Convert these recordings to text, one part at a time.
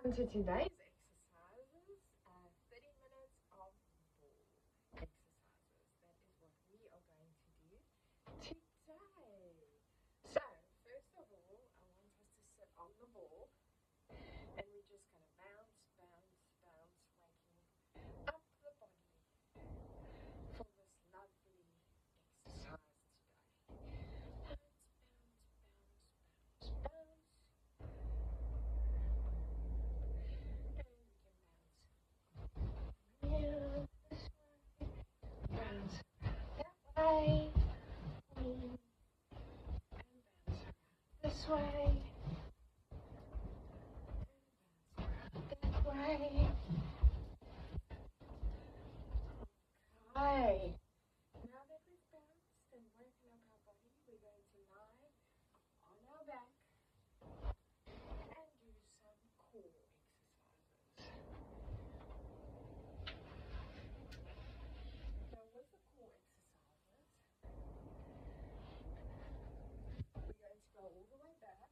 Welcome to today's exercises, 30 minutes of ball exercises. That is what we are going to do today. So, first of all, I want us to sit on the ball and we're just going to bounce, bounce, bounce, waking up the body for this lovely exercise today. Bounce, bounce, bounce, bounce, bounce. This way, that way. Okay. Now that we've bounced and woken up our body, we're going to lie on our back and do some core exercises. Now with the core exercises, we're going to go all the way back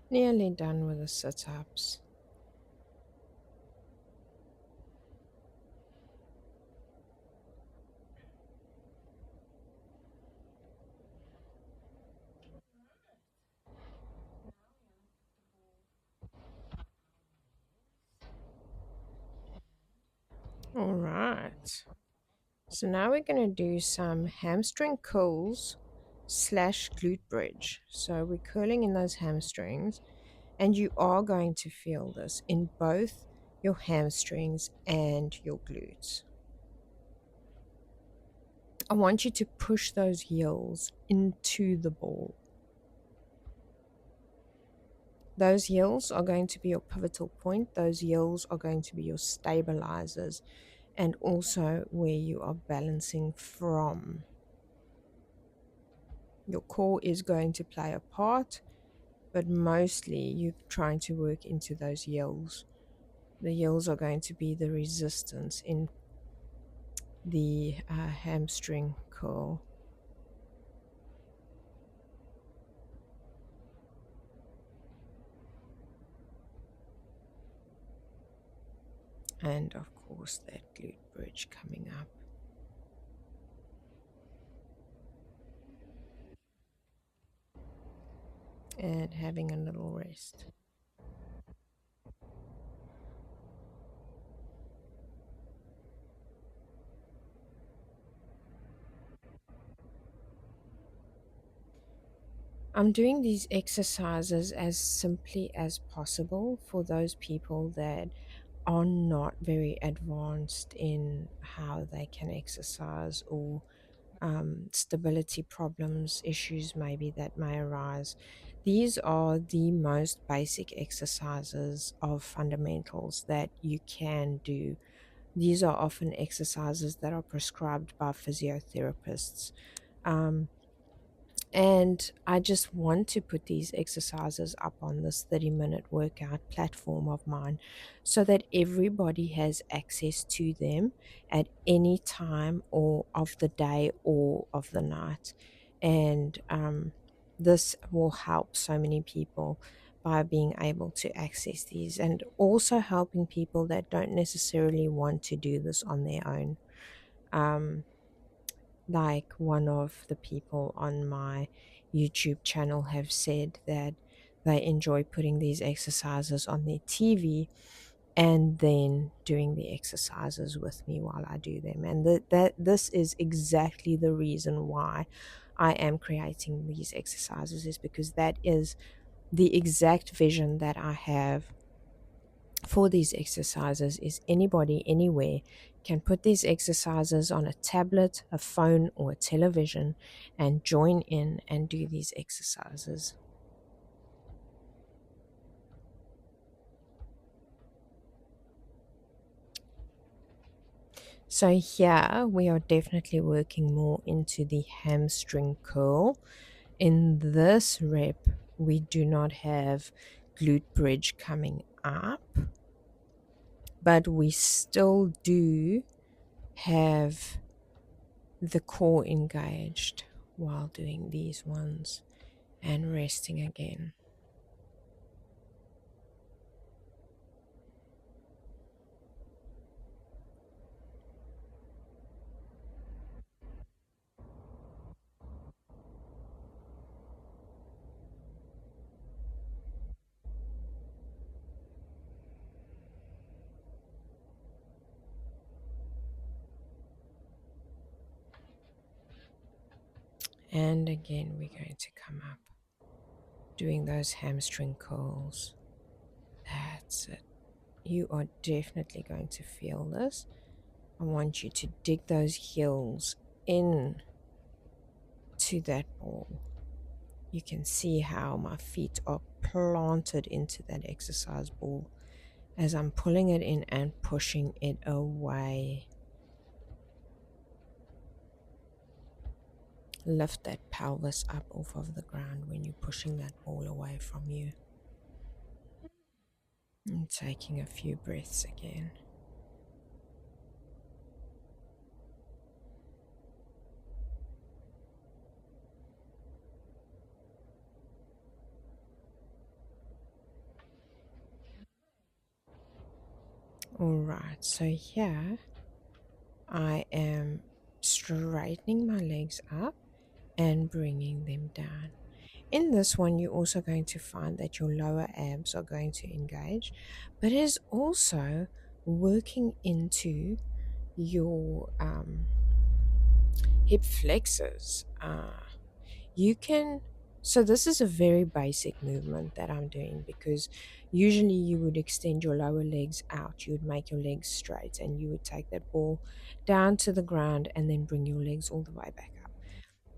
Nearly done with the sit-ups. All right. So now we're going to do some hamstring curls slash glute bridge. So we're curling in those hamstrings, and you are going to feel this in both your hamstrings and your glutes. I want you to push those heels into the ball. Those heels are going to be your pivotal point. Those heels are going to be your stabilizers and also where you are balancing from. Your core is going to play a part, but mostly you're trying to work into those heels. The heels are going to be the resistance in the hamstring curl. And of course, that glute bridge coming up. And having a little rest. I'm doing these exercises as simply as possible for those people that are not very advanced in how they can exercise, or stability problems, issues maybe that may arise. These are the most basic exercises of fundamentals that you can do. These are often exercises that are prescribed by physiotherapists. Um, and I just want to put these exercises up on this 30-minute workout platform of mine so that everybody has access to them at any time or of the day or of the night. And this will help so many people by being able to access these, and also helping people that don't necessarily want to do this on their own. Um, like one of the people on my YouTube channel have said that they enjoy putting these exercises on their TV and then doing the exercises with me while I do them. And that this is exactly the reason why I am creating these exercises, is because that is the exact vision that I have for these exercises. Is anybody anywhere can put these exercises on a tablet, a phone, or a television and join in and do these exercises. So here we are definitely working more into the hamstring curl. In this rep, we do not have glute bridge coming up, but we still do have the core engaged while doing these ones, and resting again. And again, we're going to come up, doing those hamstring curls. That's it. You are definitely going to feel this. I want you to dig those heels in to that ball. You can see how my feet are planted into that exercise ball as I'm pulling it in and pushing it away. Lift that pelvis up off of the ground when you're pushing that ball away from you. And taking a few breaths again. All right, so here I am straightening my legs up and bringing them down. In this one, you're also going to find that your lower abs are going to engage, but it is also working into your hip flexors. You can, so this is a very basic movement that I'm doing, because usually you would extend your lower legs out, you would make your legs straight, and you would take that ball down to the ground and then bring your legs all the way back up.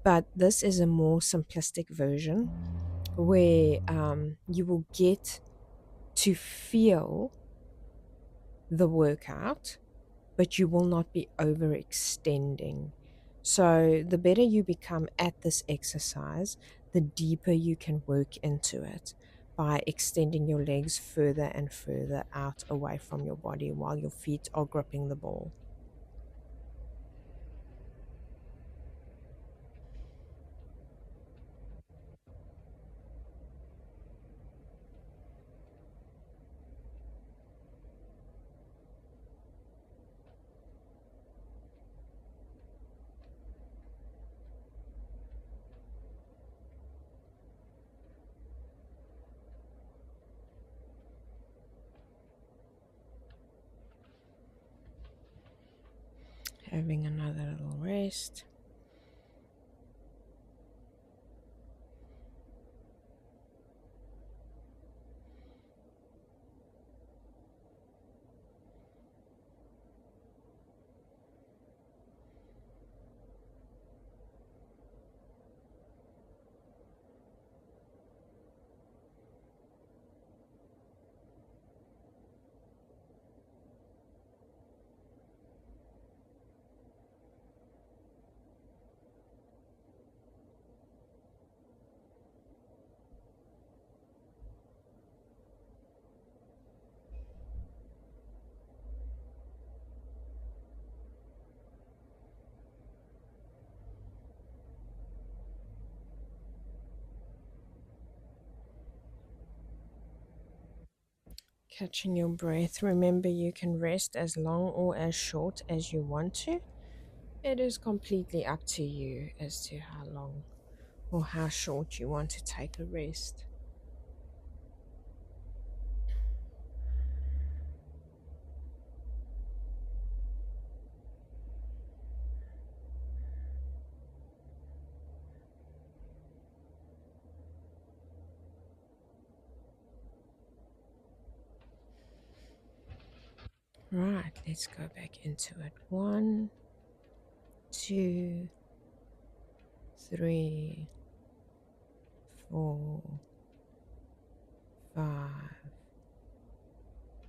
But this is a more simplistic version where you will get to feel the workout, but you will not be overextending. So, the better you become at this exercise, the deeper you can work into it by extending your legs further and further out away from your body while your feet are gripping the ball. Having another little rest. Catching your breath. Remember, you can rest as long or as short as you want to. It is completely up to you as to how long or how short you want to take a rest. Right, let's go back into it. 1, 2, 3, 4, 5,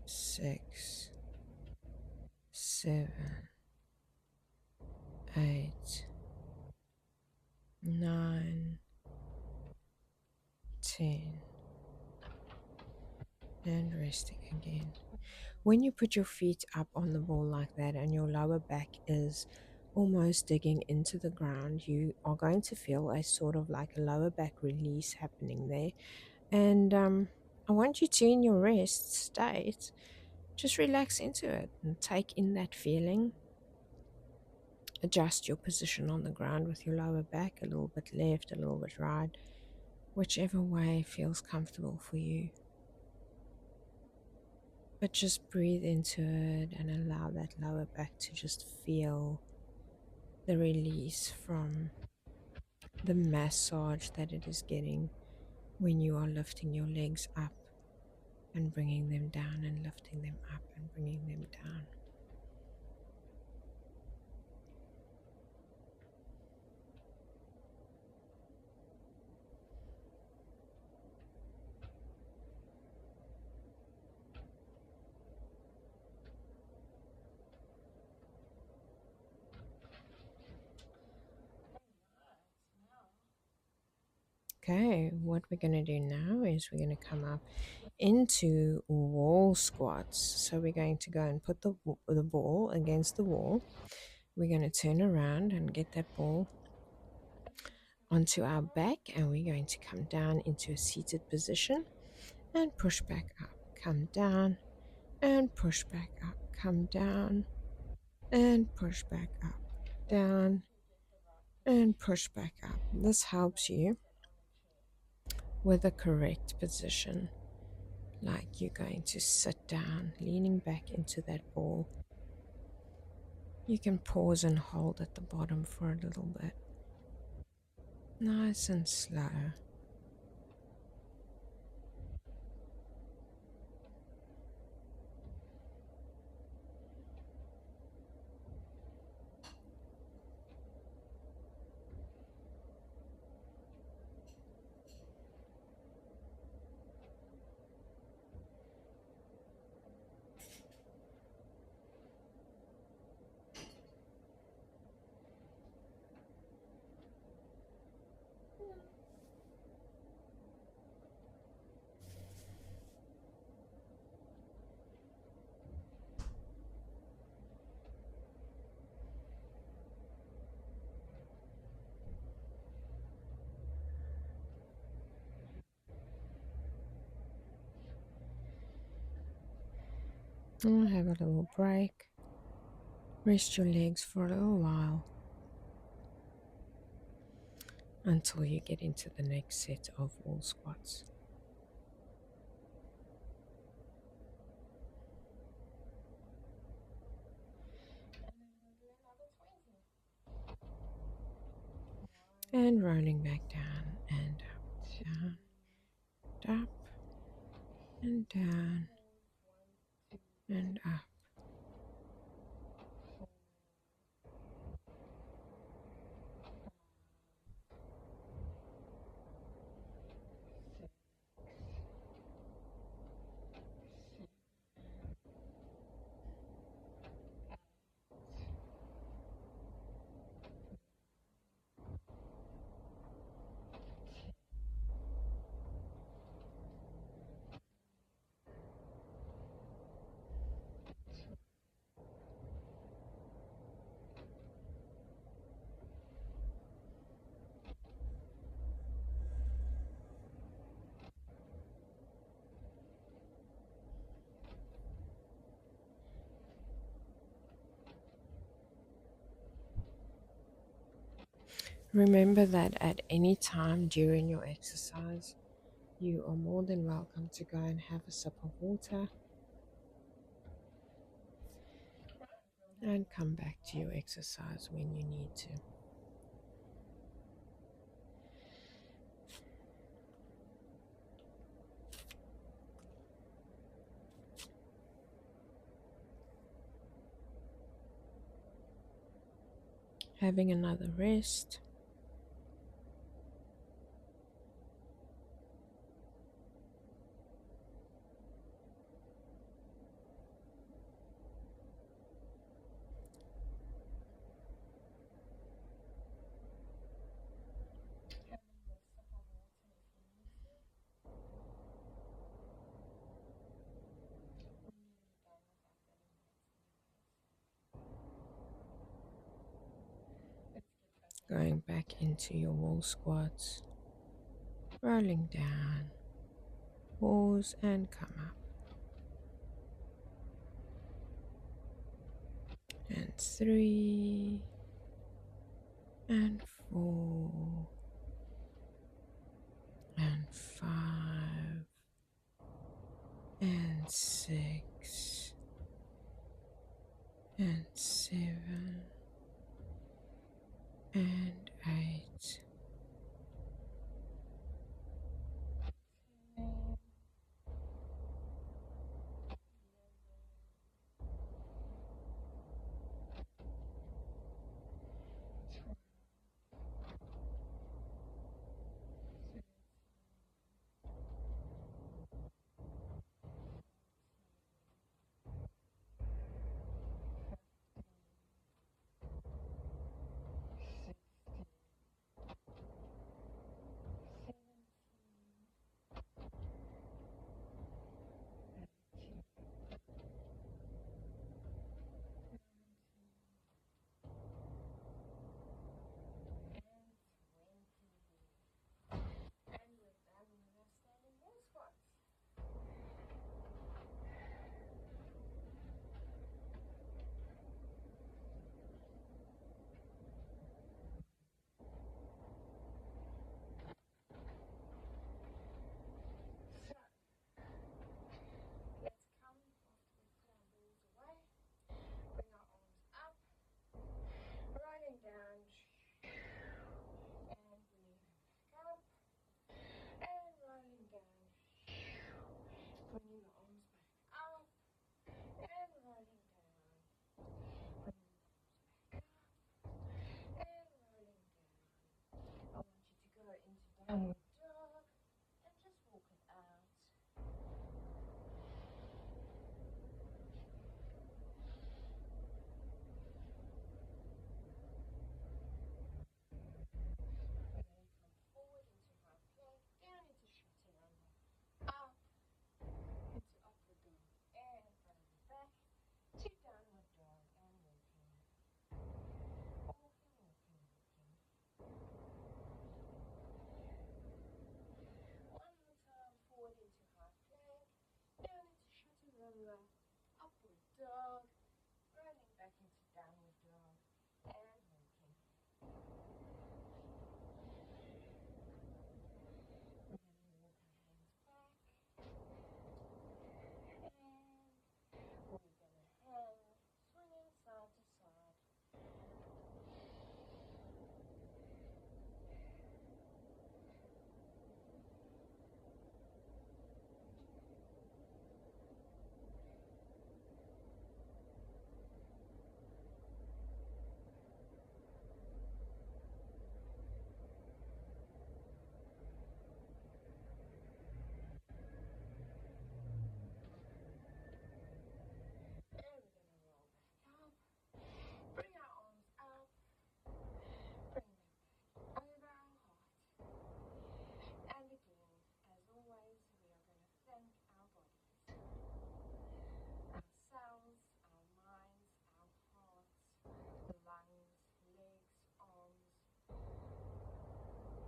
6, 7, 8, 9, 10, and resting again. When you put your feet up on the ball like that and your lower back is almost digging into the ground, you are going to feel a sort of like a lower back release happening there. And I want you to, in your rest state, just relax into it and take in that feeling. Adjust your position on the ground with your lower back, a little bit left, a little bit right, whichever way feels comfortable for you. But just breathe into it and allow that lower back to just feel the release from the massage that it is getting when you are lifting your legs up and bringing them down, and lifting them up and bringing them down. Okay, what we're going to do now is we're going to come up into wall squats. So we're going to go and put the ball against the wall. We're going to turn around and get that ball onto our back, and we're going to come down into a seated position and push back up. Come down and push back up. Come down and push back up. Down and push back up. This helps you with the correct position, like you're going to sit down, leaning back into that ball. You can pause and hold at the bottom for a little bit. Nice and slow. And have a little break. Rest your legs for a little while until you get into the next set of wall squats. And rolling back down and up, up and down and up. Remember that at any time during your exercise, you are more than welcome to go and have a sip of water and come back to your exercise when you need to. Having another rest. Going back into your wall squats. Rolling down. Pause and come up. And 3 and 4 and 5 and 6 and 7 and 8 Downward dog, and just walk it out. We're going to come forward into high plank, down into chaturanga, up into upward dog, and round back to downward dog, and walking. Walking, walking, walking. One more time, forward into high plank, down into chaturanga, upward dog, rolling back into downward dog, and walking. We're going to walk our hands back, and we're going to hang, swinging side to side. And we're going to roll back up, bring our arms up, bring them back over our heart. And again, as always, we are going to thank our bodies, our cells, our minds, our hearts, lungs, legs, arms,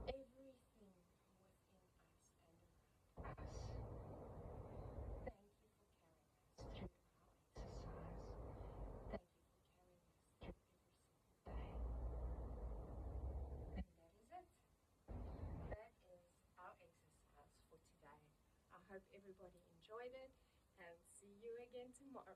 everything within us and around us. Thank you for carrying us through our exercise. Thank you for carrying us through every single day. And that is it. That is our exercise for today. I hope everybody enjoyed it, and see you again tomorrow.